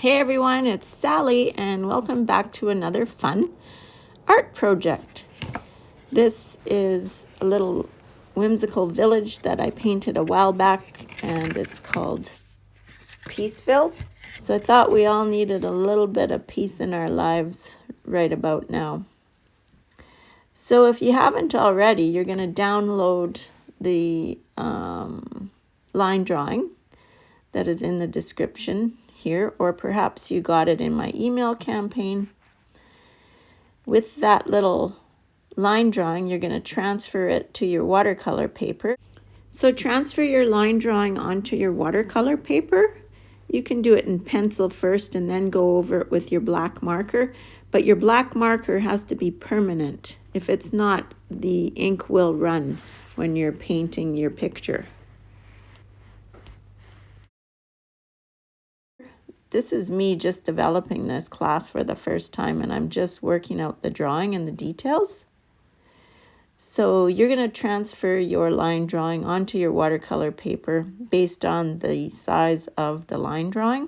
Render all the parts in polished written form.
Hey everyone, it's Sally and welcome back to another fun art project. This is a little whimsical village that I painted a while back and it's called Peaceville. So I thought we all needed a little bit of peace in our lives right about now. So if you haven't already, you're going to download the line drawing that is in the description here, or perhaps you got it in my email campaign. With that little line drawing, you're going to transfer it to your watercolor paper. So transfer your line drawing onto your watercolor paper. You can do it in pencil first and then go over it with your black marker, but your black marker has to be permanent. If it's not, the ink will run when you're painting your picture. This is me just developing this class for the first time, and I'm just working out the drawing and the details. So you're going to transfer your line drawing onto your watercolor paper based on the size of the line drawing.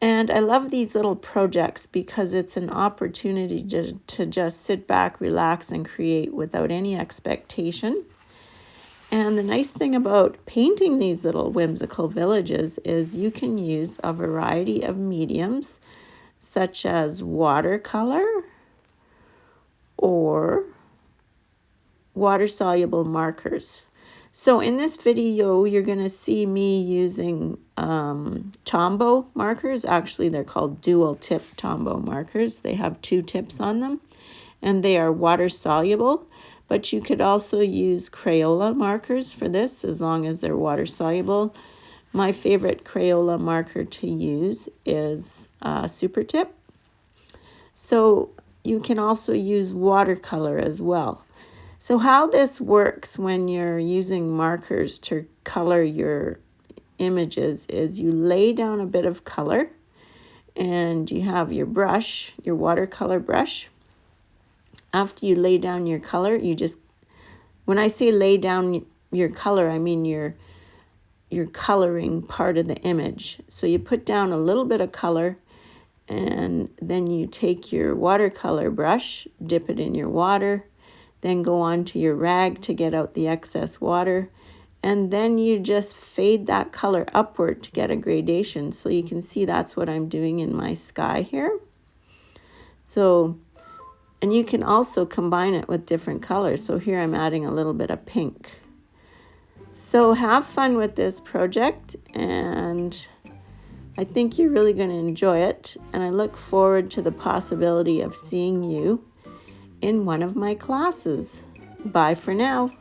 And I love these little projects because it's an opportunity to just sit back, relax, and create without any expectation. And the nice thing about painting these little whimsical villages is you can use a variety of mediums such as watercolor or water-soluble markers. So in this video, you're going to see me using Tombow markers. Actually, they're called dual tip Tombow markers. They have 2 tips on them and they are water-soluble. But you could also use Crayola markers for this as long as they're water soluble. My favorite Crayola marker to use is Super Tip. So you can also use watercolor as well. So how this works when you're using markers to color your images is you lay down a bit of color and you have your brush, your watercolor brush. After you lay down your color, when I say lay down your color, I mean you're coloring part of the image. So you put down a little bit of color and then you take your watercolor brush, dip it in your water, then go on to your rag to get out the excess water. And then you just fade that color upward to get a gradation. So you can see that's what I'm doing in my sky here. And you can also combine it with different colors. So here I'm adding a little bit of pink. So have fun with this project, and I think you're really going to enjoy it. And I look forward to the possibility of seeing you in one of my classes. Bye for now.